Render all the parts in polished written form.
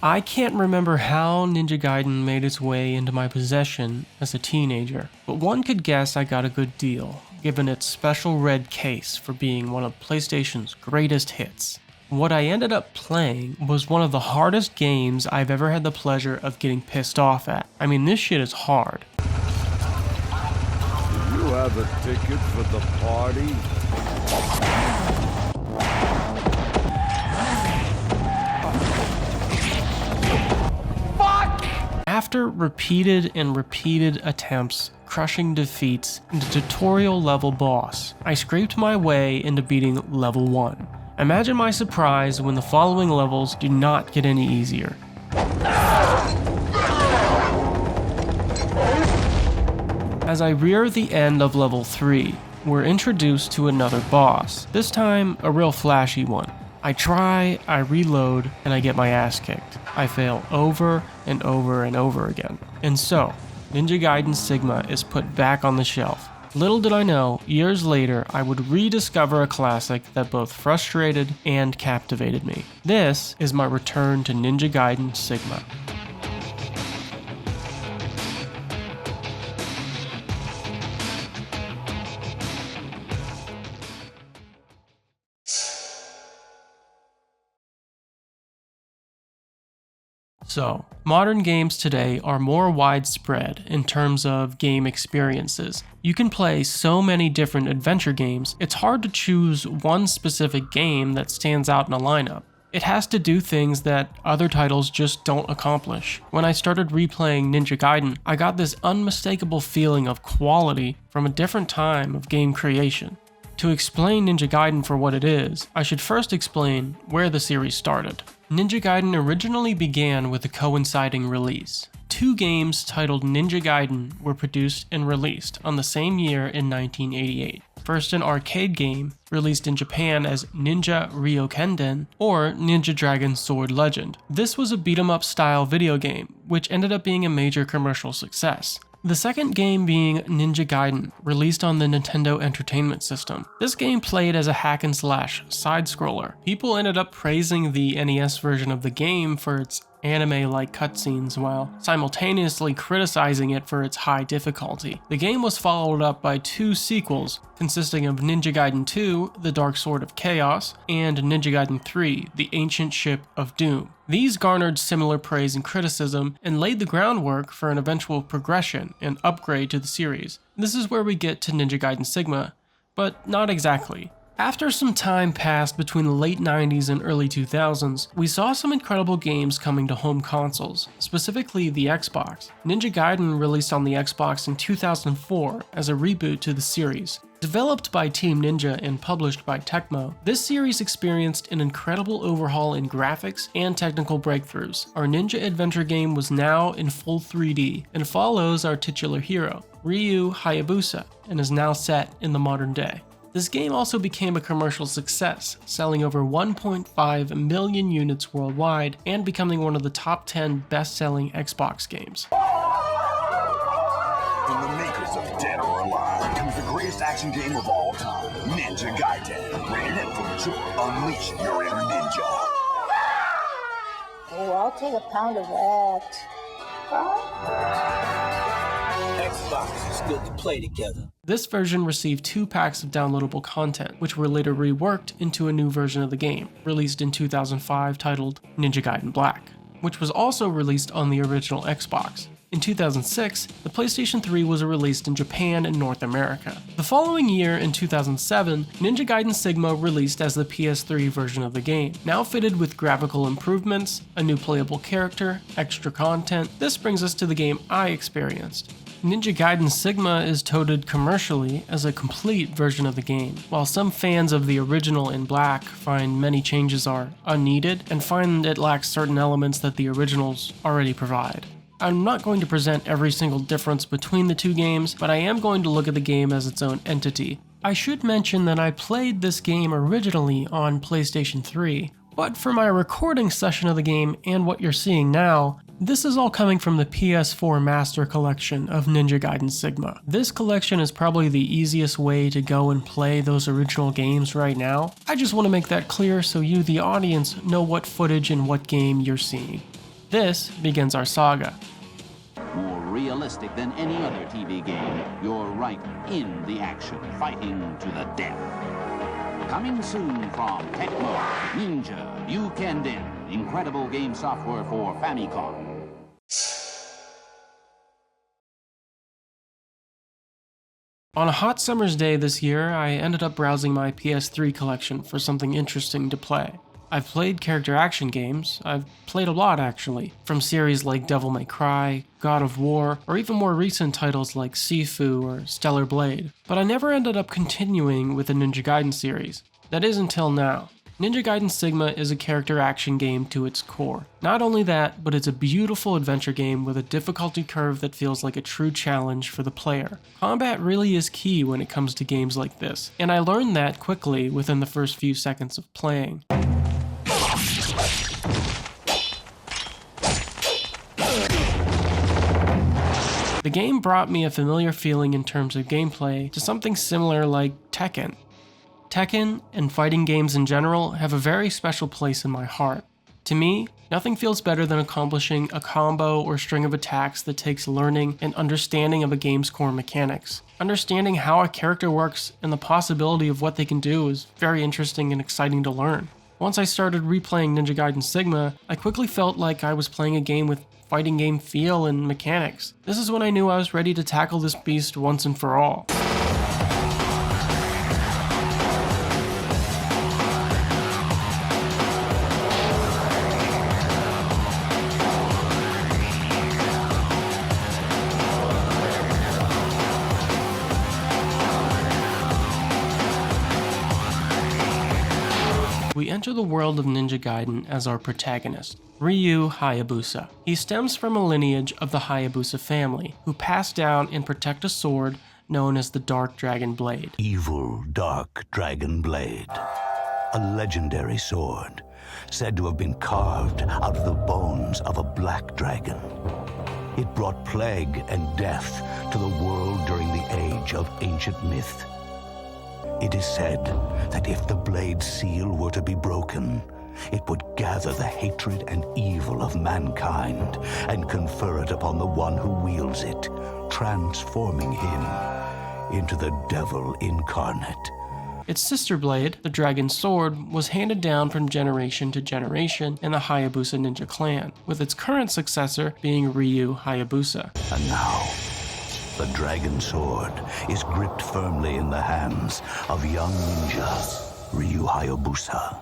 I can't remember how Ninja Gaiden made its way into my possession as a teenager, but one could guess I got a good deal, given its special red case for being one of PlayStation's greatest hits. What I ended up playing was one of the hardest games I've ever had the pleasure of getting pissed off at. I mean, this shit is hard. Do you have a ticket for the party? After repeated and repeated attempts, crushing defeats, and a tutorial level boss, I scraped my way into beating level 1. Imagine my surprise when the following levels do not get any easier. As I rear the end of level 3, we're introduced to another boss, this time a real flashy one. I try, I reload, and I get my ass kicked. I fail over and over and over again. And so, Ninja Gaiden Sigma is put back on the shelf. Little did I know, years later, I would rediscover a classic that both frustrated and captivated me. This is my return to Ninja Gaiden Sigma. So, modern games today are more widespread in terms of game experiences. You can play so many different adventure games, it's hard to choose one specific game that stands out in a lineup. It has to do things that other titles just don't accomplish. When I started replaying Ninja Gaiden, I got this unmistakable feeling of quality from a different time of game creation. To explain Ninja Gaiden for what it is, I should first explain where the series started. Ninja Gaiden originally began with a coinciding release. Two games titled Ninja Gaiden were produced and released on the same year in 1988. First, an arcade game released in Japan as Ninja Ryokenden or Ninja Dragon Sword Legend. This was a beat-em-up style video game, which ended up being a major commercial success. The second game being Ninja Gaiden, released on the Nintendo Entertainment System. This game played as a hack-and-slash side-scroller. People ended up praising the NES version of the game for its anime-like cutscenes while simultaneously criticizing it for its high difficulty. The game was followed up by two sequels, consisting of Ninja Gaiden 2, The Dark Sword of Chaos, and Ninja Gaiden 3, The Ancient Ship of Doom. These garnered similar praise and criticism and laid the groundwork for an eventual progression and upgrade to the series. This is where we get to Ninja Gaiden Sigma, but not exactly. After some time passed between the late 90s and early 2000s, we saw some incredible games coming to home consoles, specifically the Xbox. Ninja Gaiden released on the Xbox in 2004 as a reboot to the series. Developed by Team Ninja and published by Tecmo, this series experienced an incredible overhaul in graphics and technical breakthroughs. Our ninja adventure game was now in full 3D and follows our titular hero, Ryu Hayabusa, and is now set in the modern day. This game also became a commercial success, selling over 1.5 million units worldwide and becoming one of the top 10 best-selling Xbox games. From the makers of Dead or Alive comes the greatest action game of all time, Ninja Gaiden. Rated M for mature. Unleash your inner ninja. Oh, I'll take a pound of that. Xbox is good to play together. This version received 2 packs of downloadable content, which were later reworked into a new version of the game, released in 2005 titled Ninja Gaiden Black, which was also released on the original Xbox. In 2006, the PlayStation 3 was released in Japan and North America. The following year, in 2007, Ninja Gaiden Sigma released as the PS3 version of the game. Now fitted with graphical improvements, a new playable character, extra content, this brings us to the game I experienced. Ninja Gaiden Sigma is touted commercially as a complete version of the game, while some fans of the original in black find many changes are unneeded and find it lacks certain elements that the originals already provide. I'm not going to present every single difference between the two games, but I am going to look at the game as its own entity. I should mention that I played this game originally on PlayStation 3, but for my recording session of the game and what you're seeing now, this is all coming from the PS4 Master Collection of Ninja Gaiden Sigma. This collection is probably the easiest way to go and play those original games right now. I just want to make that clear so you, the audience, know what footage and what game you're seeing. This begins our saga. More realistic than any other TV game, you're right in the action, fighting to the death. Coming soon from Tecmo, Ninja Gaiden, incredible game software for Famicom. On a hot summer's day this year, I ended up browsing my PS3 collection for something interesting to play. I've played character action games. I've played a lot actually, from series like Devil May Cry, God of War, or even more recent titles like Sifu or Stellar Blade, but I never ended up continuing with the Ninja Gaiden series. That is until now. Ninja Gaiden Sigma is a character action game to its core. Not only that, but it's a beautiful adventure game with a difficulty curve that feels like a true challenge for the player. Combat really is key when it comes to games like this, and I learned that quickly within the first few seconds of playing. The game brought me a familiar feeling in terms of gameplay to something similar like Tekken. Tekken, and fighting games in general, have a very special place in my heart. To me, nothing feels better than accomplishing a combo or string of attacks that takes learning and understanding of a game's core mechanics. Understanding how a character works and the possibility of what they can do is very interesting and exciting to learn. Once I started replaying Ninja Gaiden Sigma, I quickly felt like I was playing a game with fighting game feel and mechanics. This is when I knew I was ready to tackle this beast once and for all. We enter the world of Ninja Gaiden as our protagonist, Ryu Hayabusa. He stems from a lineage of the Hayabusa family, who passed down and protect a sword known as the Dark Dragon Blade. Evil Dark Dragon Blade. A legendary sword, said to have been carved out of the bones of a black dragon. It brought plague and death to the world during the age of ancient myth. It is said that if the blade's seal were to be broken, it would gather the hatred and evil of mankind and confer it upon the one who wields it, transforming him into the devil incarnate. Its sister blade, the Dragon Sword, was handed down from generation to generation in the Hayabusa ninja clan, with its current successor being Ryu Hayabusa. And now, the Dragon Sword is gripped firmly in the hands of young ninja Ryu Hayabusa.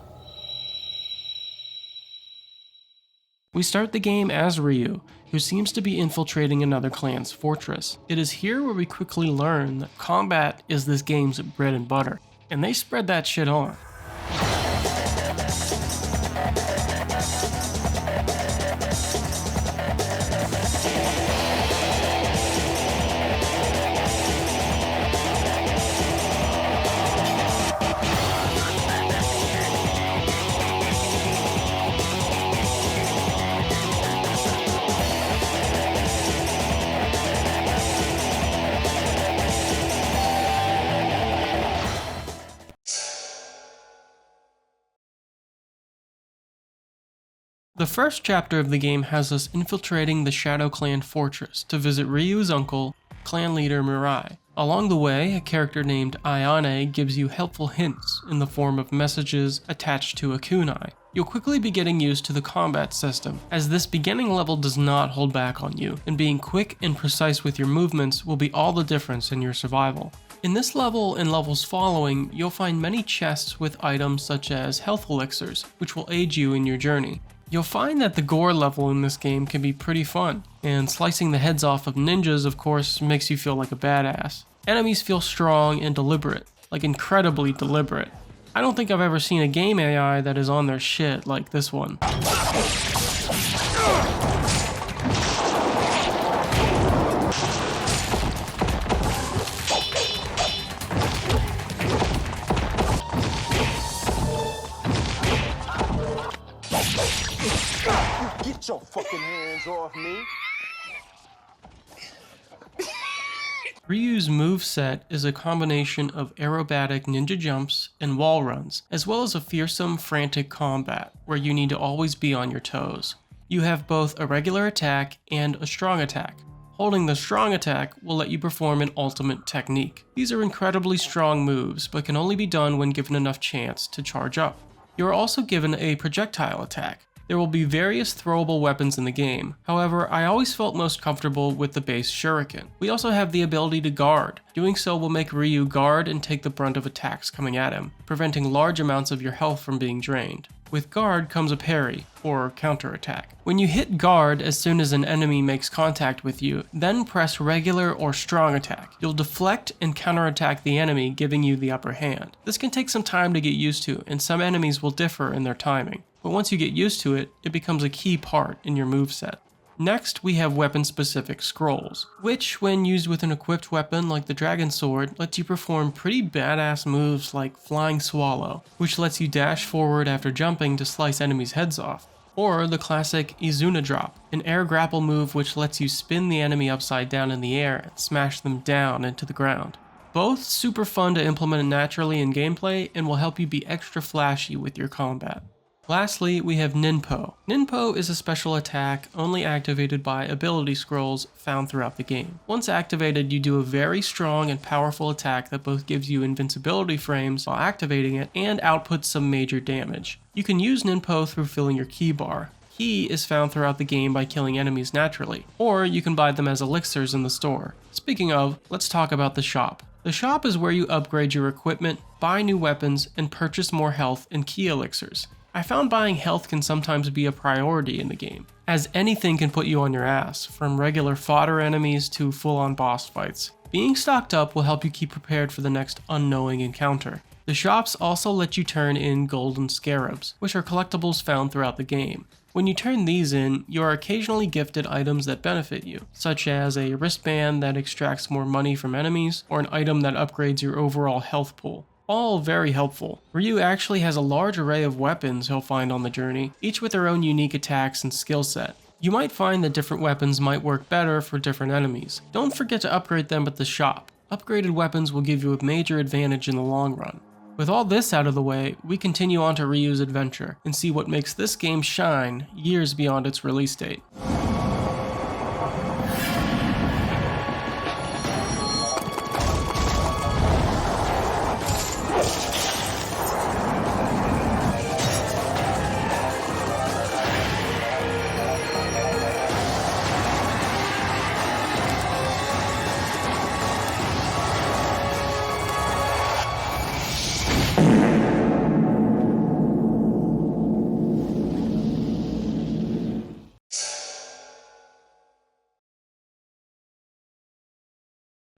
We start the game as Ryu, who seems to be infiltrating another clan's fortress. It is here where we quickly learn that combat is this game's bread and butter, and they spread that shit on. The first chapter of the game has us infiltrating the Shadow Clan fortress to visit Ryu's uncle, clan leader Mirai. Along the way, a character named Ayane gives you helpful hints in the form of messages attached to a kunai. You'll quickly be getting used to the combat system, as this beginning level does not hold back on you, and being quick and precise with your movements will be all the difference in your survival. In this level and levels following, you'll find many chests with items such as health elixirs, which will aid you in your journey. You'll find that the gore level in this game can be pretty fun, and slicing the heads off of ninjas of course makes you feel like a badass. Enemies feel strong and deliberate, like incredibly deliberate. I don't think I've ever seen a game AI that is on their shit like this one. Get your fucking hands off me. Ryu's moveset is a combination of aerobatic ninja jumps and wall runs, as well as a fearsome, frantic combat, where you need to always be on your toes. You have both a regular attack and a strong attack. Holding the strong attack will let you perform an ultimate technique. These are incredibly strong moves, but can only be done when given enough chance to charge up. You are also given a projectile attack. There will be various throwable weapons in the game, however, I always felt most comfortable with the base shuriken. We also have the ability to guard. Doing so will make Ryu guard and take the brunt of attacks coming at him, preventing large amounts of your health from being drained. With guard comes a parry, or counterattack. When you hit guard as soon as an enemy makes contact with you, then press regular or strong attack. You'll deflect and counterattack the enemy, giving you the upper hand. This can take some time to get used to, and some enemies will differ in their timing. But once you get used to it, it becomes a key part in your moveset. Next, we have weapon-specific scrolls, which, when used with an equipped weapon like the Dragon Sword, lets you perform pretty badass moves like Flying Swallow, which lets you dash forward after jumping to slice enemies' heads off. Or the classic Izuna Drop, an air grapple move which lets you spin the enemy upside down in the air and smash them down into the ground. Both super fun to implement naturally in gameplay and will help you be extra flashy with your combat. Lastly, we have Ninpo. Ninpo is a special attack only activated by ability scrolls found throughout the game. Once activated, you do a very strong and powerful attack that both gives you invincibility frames while activating it and outputs some major damage. You can use Ninpo through filling your ki bar. Ki is found throughout the game by killing enemies naturally, or you can buy them as elixirs in the store. Speaking of, let's talk about the shop. The shop is where you upgrade your equipment, buy new weapons, and purchase more health and ki elixirs. I found buying health can sometimes be a priority in the game, as anything can put you on your ass, from regular fodder enemies to full-on boss fights. Being stocked up will help you keep prepared for the next unknowing encounter. The shops also let you turn in golden scarabs, which are collectibles found throughout the game. When you turn these in, you are occasionally gifted items that benefit you, such as a wristband that extracts more money from enemies, or an item that upgrades your overall health pool. All very helpful. Ryu actually has a large array of weapons he'll find on the journey, each with their own unique attacks and skill set. You might find that different weapons might work better for different enemies. Don't forget to upgrade them at the shop. Upgraded weapons will give you a major advantage in the long run. With all this out of the way, we continue on to Ryu's adventure and see what makes this game shine years beyond its release date.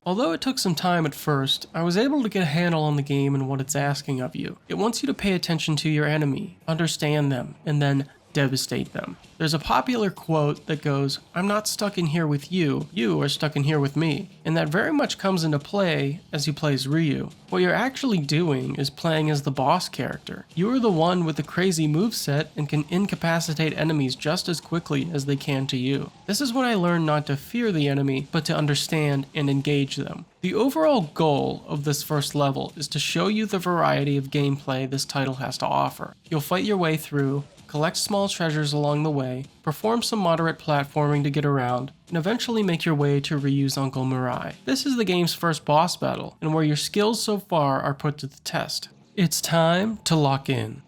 Although it took some time at first, I was able to get a handle on the game and what it's asking of you. It wants you to pay attention to your enemy, understand them, and then devastate them. There's a popular quote that goes, "I'm not stuck in here with you, you are stuck in here with me," and that very much comes into play as you play as Ryu. What you're actually doing is playing as the boss character. You are the one with the crazy moveset and can incapacitate enemies just as quickly as they can to you. This is when I learned not to fear the enemy, but to understand and engage them. The overall goal of this first level is to show you the variety of gameplay this title has to offer. You'll fight your way through, collect small treasures along the way, perform some moderate platforming to get around, and eventually make your way to Ryu's Uncle Mirai. This is the game's first boss battle, and where your skills so far are put to the test. It's time to lock in.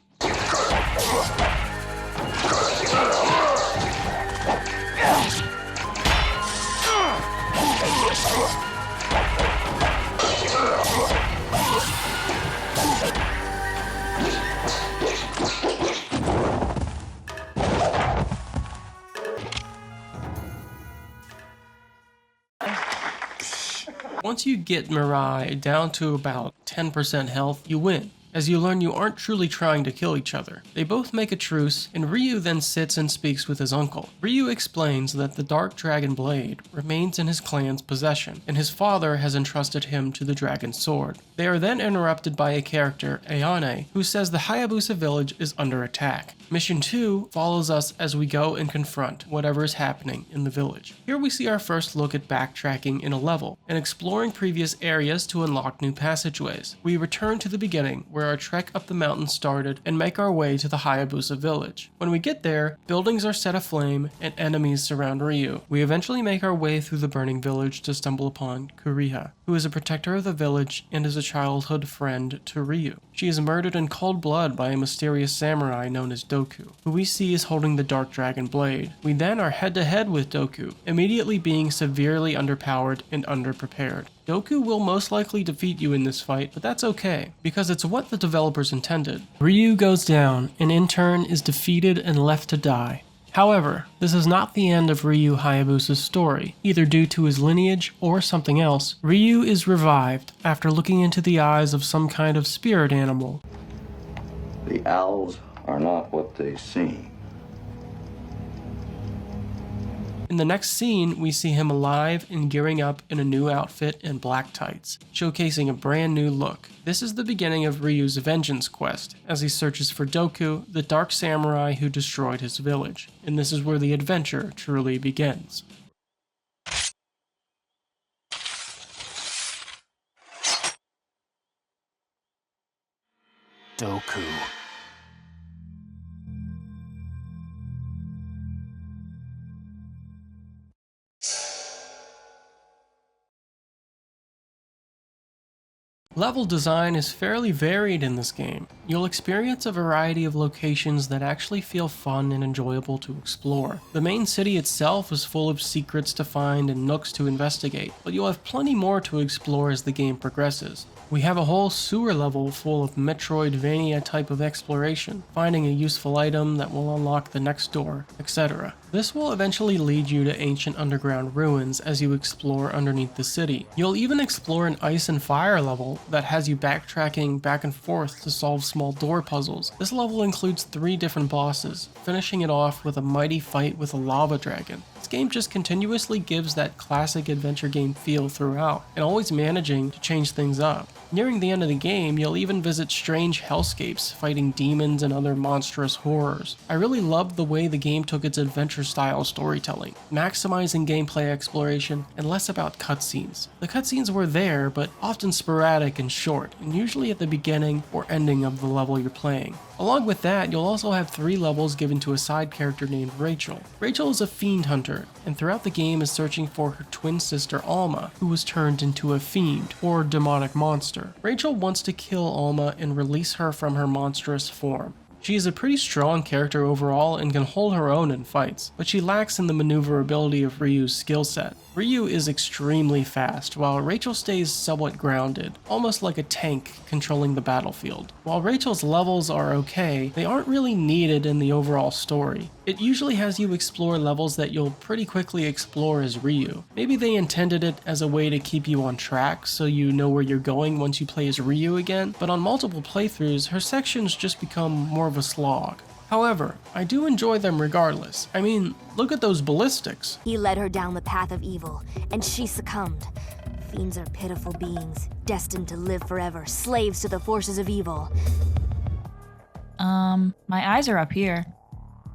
Once you get Mirai down to about 10% health, you win, as you learn you aren't truly trying to kill each other. They both make a truce, and Ryu then sits and speaks with his uncle. Ryu explains that the Dark Dragon Blade remains in his clan's possession, and his father has entrusted him to the Dragon Sword. They are then interrupted by a character, Ayane, who says the Hayabusa village is under attack. Mission 2 follows us as we go and confront whatever is happening in the village. Here we see our first look at backtracking in a level, and exploring previous areas to unlock new passageways. We return to the beginning, where where our trek up the mountain started, and make our way to the Hayabusa village. When we get there, buildings are set aflame and enemies surround Ryu. We eventually make our way through the burning village to stumble upon Kuriha, who is a protector of the village and is a childhood friend to Ryu. She is murdered in cold blood by a mysterious samurai known as Doku, who we see is holding the Dark Dragon blade. We then are head to head with Doku, immediately being severely underpowered and underprepared. Doku will most likely defeat you in this fight, but that's okay, because it's what the developers intended. Ryu goes down, and in turn is defeated and left to die. However, this is not the end of Ryu Hayabusa's story. Either due to his lineage or something else, Ryu is revived after looking into the eyes of some kind of spirit animal. The owls are not what they seem. In the next scene, we see him alive and gearing up in a new outfit and black tights, showcasing a brand new look. This is the beginning of Ryu's vengeance quest, as he searches for Doku, the dark samurai who destroyed his village. And this is where the adventure truly begins. Doku. Level design is fairly varied in this game. You'll experience a variety of locations that actually feel fun and enjoyable to explore. The main city itself is full of secrets to find and nooks to investigate, but you'll have plenty more to explore as the game progresses. We have a whole sewer level full of Metroidvania type of exploration, finding a useful item that will unlock the next door, etc. This will eventually lead you to ancient underground ruins as you explore underneath the city. You'll even explore an ice and fire level that has you backtracking back and forth to solve small door puzzles. This level includes 3 different bosses, finishing it off with a mighty fight with a lava dragon. This game just continuously gives that classic adventure game feel throughout, and always managing to change things up. Nearing the end of the game, you'll even visit strange hellscapes, fighting demons and other monstrous horrors. I really loved the way the game took its adventure-style storytelling, maximizing gameplay exploration and less about cutscenes. The cutscenes were there, but often sporadic and short, and usually at the beginning or ending of the level you're playing. Along with that, you'll also have 3 levels given to a side character named Rachel. Rachel is a fiend hunter, and throughout the game is searching for her twin sister Alma, who was turned into a fiend, or demonic monster. Rachel wants to kill Alma and release her from her monstrous form. She is a pretty strong character overall and can hold her own in fights, but she lacks in the maneuverability of Ryu's skill set. Ryu is extremely fast, while Rachel stays somewhat grounded, almost like a tank controlling the battlefield. While Rachel's levels are okay, they aren't really needed in the overall story. It usually has you explore levels that you'll pretty quickly explore as Ryu. Maybe they intended it as a way to keep you on track so you know where you're going once you play as Ryu again, but on multiple playthroughs, her sections just become more of a slog. However, I do enjoy them regardless. I mean, look at those ballistics. He led her down the path of evil, and she succumbed. Fiends are pitiful beings, destined to live forever, slaves to the forces of evil. My eyes are up here.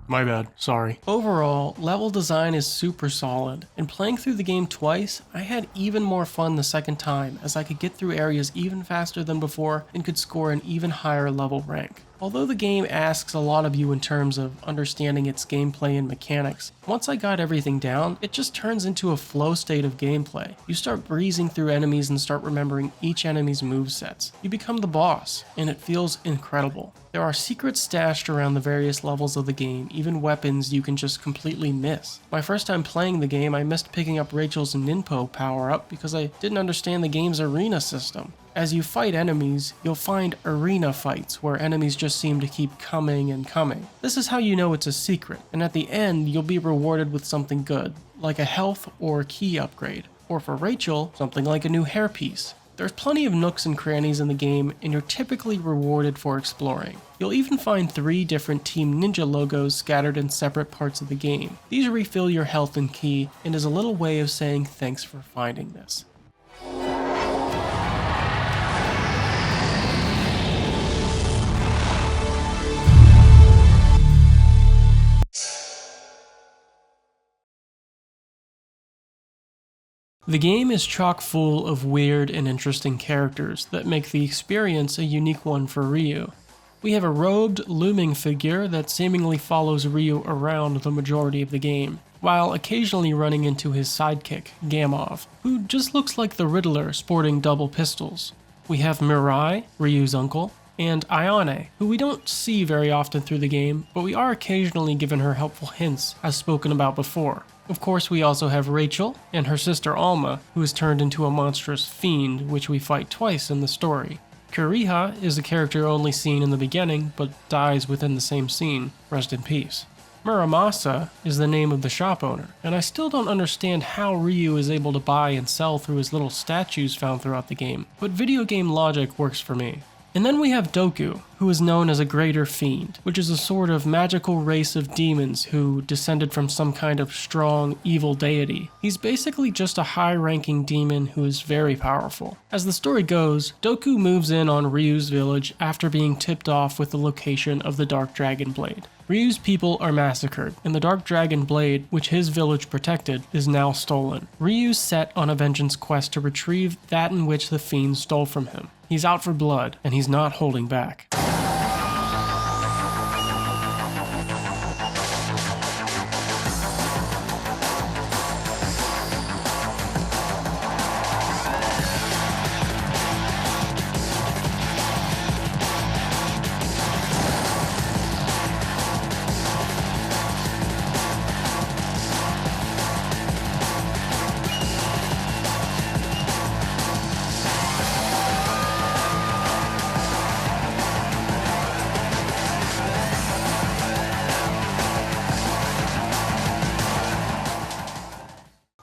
My bad, sorry. Overall, level design is super solid, and playing through the game twice, I had even more fun the second time as I could get through areas even faster than before and could score an even higher level rank. Although the game asks a lot of you in terms of understanding its gameplay and mechanics, once I got everything down, it just turns into a flow state of gameplay. You start breezing through enemies and start remembering each enemy's movesets. You become the boss, and it feels incredible. There are secrets stashed around the various levels of the game, even weapons you can just completely miss. My first time playing the game, I missed picking up Rachel's Ninpo power-up because I didn't understand the game's arena system. As you fight enemies, you'll find arena fights where enemies just seem to keep coming and coming. This is how you know it's a secret, and at the end, you'll be rewarded with something good, like a health or key upgrade, or for Rachel, something like a new hairpiece. There's plenty of nooks and crannies in the game, and you're typically rewarded for exploring. You'll even find 3 different Team Ninja logos scattered in separate parts of the game. These refill your health and key, and is a little way of saying thanks for finding this. The game is chock full of weird and interesting characters that make the experience a unique one for Ryu. We have a robed, looming figure that seemingly follows Ryu around the majority of the game, while occasionally running into his sidekick, Gamov, who just looks like the Riddler sporting double pistols. We have Mirai, Ryu's uncle, and Ayane, who we don't see very often through the game, but we are occasionally given her helpful hints, as spoken about before. Of course, we also have Rachel and her sister Alma, who is turned into a monstrous fiend, which we fight twice in the story. Kuriha is a character only seen in the beginning, but dies within the same scene. Rest in peace. Muramasa is the name of the shop owner, and I still don't understand how Ryu is able to buy and sell through his little statues found throughout the game, but video game logic works for me. And then we have Doku, who is known as a Greater Fiend, which is a sort of magical race of demons who descended from some kind of strong, evil deity. He's basically just a high-ranking demon who is very powerful. As the story goes, Doku moves in on Ryu's village after being tipped off with the location of the Dark Dragon Blade. Ryu's people are massacred, and the Dark Dragon Blade, which his village protected, is now stolen. Ryu's set on a vengeance quest to retrieve that in which the fiend stole from him. He's out for blood, and he's not holding back.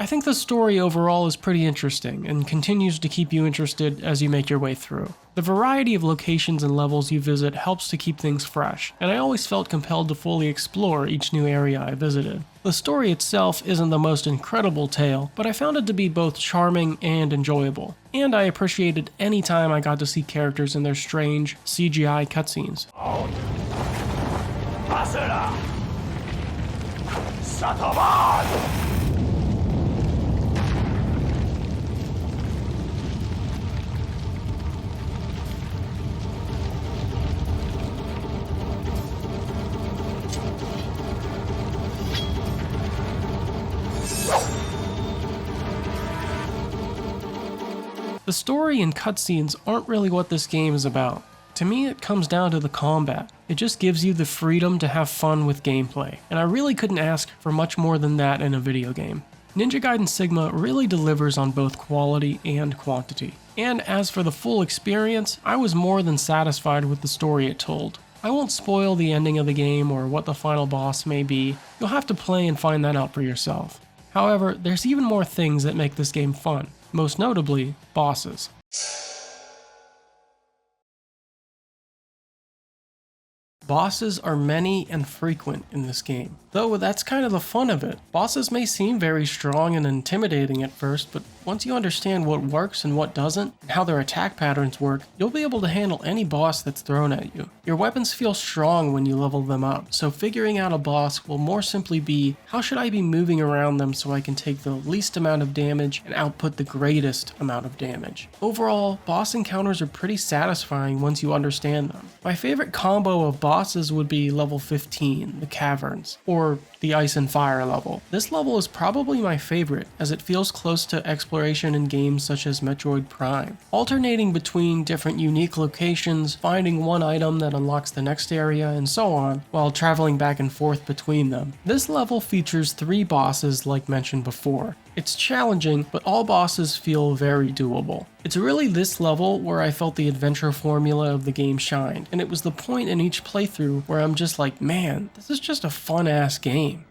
I think the story overall is pretty interesting and continues to keep you interested as you make your way through. The variety of locations and levels you visit helps to keep things fresh, and I always felt compelled to fully explore each new area I visited. The story itself isn't the most incredible tale, but I found it to be both charming and enjoyable, and I appreciated any time I got to see characters in their strange CGI cutscenes. Asura! Satoban! The story and cutscenes aren't really what this game is about. To me, it comes down to the combat. It just gives you the freedom to have fun with gameplay, and I really couldn't ask for much more than that in a video game. Ninja Gaiden Sigma really delivers on both quality and quantity. And as for the full experience, I was more than satisfied with the story it told. I won't spoil the ending of the game or what the final boss may be. You'll have to play and find that out for yourself. However, there's even more things that make this game fun. Most notably, bosses. Bosses are many and frequent in this game, though that's kind of the fun of it. Bosses may seem very strong and intimidating at first, but once you understand what works and what doesn't, and how their attack patterns work, you'll be able to handle any boss that's thrown at you. Your weapons feel strong when you level them up, so figuring out a boss will more simply be, how should I be moving around them so I can take the least amount of damage and output the greatest amount of damage. Overall, boss encounters are pretty satisfying once you understand them. My favorite combo of bosses would be level 15, the Caverns, or the Ice and Fire level. This level is probably my favorite, as it feels close to exploration in games such as Metroid Prime. Alternating between different unique locations, finding one item that unlocks the next area, and so on, while traveling back and forth between them. This level features 3 bosses like mentioned before. It's challenging, but all bosses feel very doable. It's really this level where I felt the adventure formula of the game shined, and it was the point in each playthrough where I'm just like, man, this is just a fun-ass game.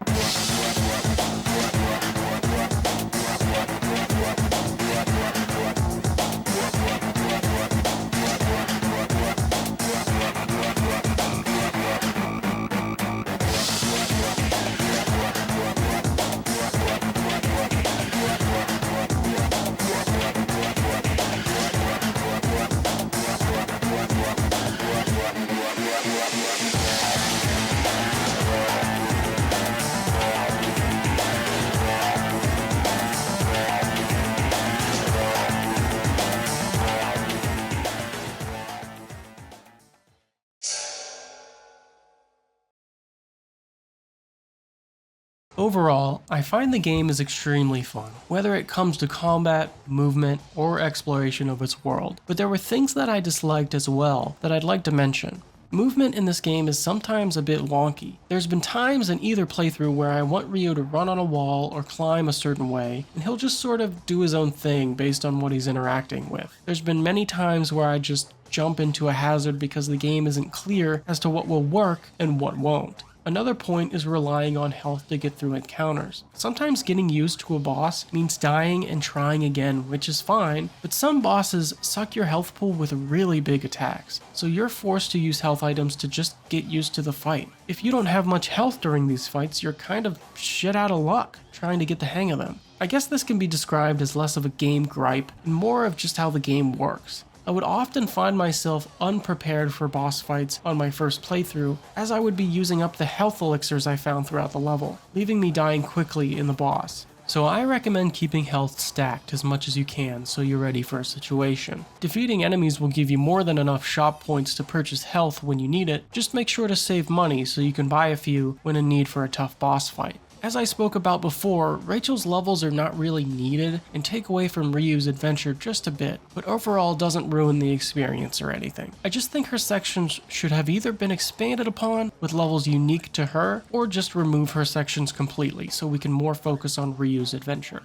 Overall, I find the game is extremely fun, whether it comes to combat, movement, or exploration of its world, but there were things that I disliked as well that I'd like to mention. Movement in this game is sometimes a bit wonky. There's been times in either playthrough where I want Ryu to run on a wall or climb a certain way, and he'll just sort of do his own thing based on what he's interacting with. There's been many times where I just jump into a hazard because the game isn't clear as to what will work and what won't. Another point is relying on health to get through encounters. Sometimes getting used to a boss means dying and trying again, which is fine, but some bosses suck your health pool with really big attacks, so you're forced to use health items to just get used to the fight. If you don't have much health during these fights, you're kind of shit out of luck trying to get the hang of them. I guess this can be described as less of a game gripe and more of just how the game works. I would often find myself unprepared for boss fights on my first playthrough, as I would be using up the health elixirs I found throughout the level, leaving me dying quickly in the boss. So I recommend keeping health stacked as much as you can so you're ready for a situation. Defeating enemies will give you more than enough shop points to purchase health when you need it, just make sure to save money so you can buy a few when in need for a tough boss fight. As I spoke about before, Rachel's levels are not really needed and take away from Ryu's adventure just a bit, but overall doesn't ruin the experience or anything. I just think her sections should have either been expanded upon with levels unique to her, or just remove her sections completely so we can more focus on Ryu's adventure.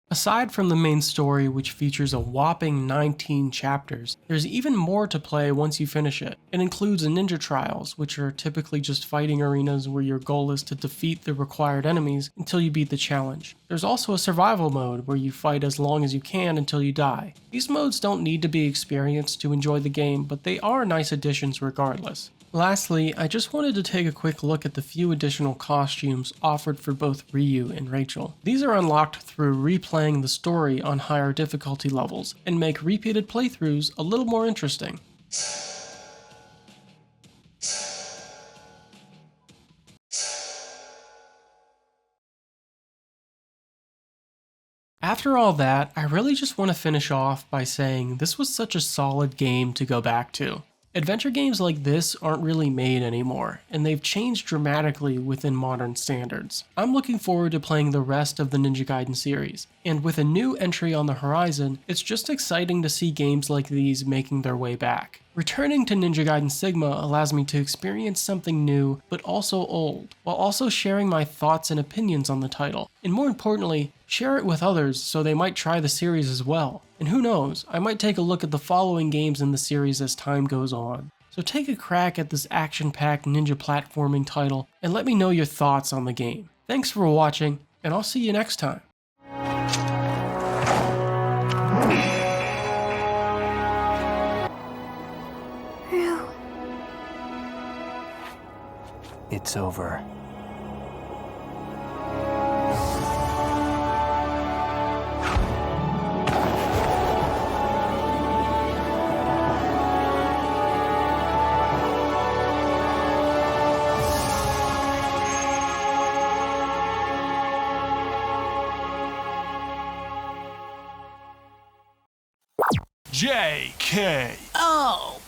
Aside from the main story, which features a whopping 19 chapters, there's even more to play once you finish it. It includes ninja trials, which are typically just fighting arenas where your goal is to defeat the required enemies until you beat the challenge. There's also a survival mode where you fight as long as you can until you die. These modes don't need to be experienced to enjoy the game, but they are nice additions regardless. Lastly, I just wanted to take a quick look at the few additional costumes offered for both Ryu and Rachel. These are unlocked through replaying the story on higher difficulty levels and make repeated playthroughs a little more interesting. After all that, I really just want to finish off by saying this was such a solid game to go back to. Adventure games like this aren't really made anymore, and they've changed dramatically within modern standards. I'm looking forward to playing the rest of the Ninja Gaiden series, and with a new entry on the horizon, it's just exciting to see games like these making their way back. Returning to Ninja Gaiden Sigma allows me to experience something new, but also old, while also sharing my thoughts and opinions on the title, and more importantly, share it with others so they might try the series as well. And who knows, I might take a look at the following games in the series as time goes on. So take a crack at this action-packed ninja platforming title, and let me know your thoughts on the game. Thanks for watching, and I'll see you next time. It's over. J.K.O.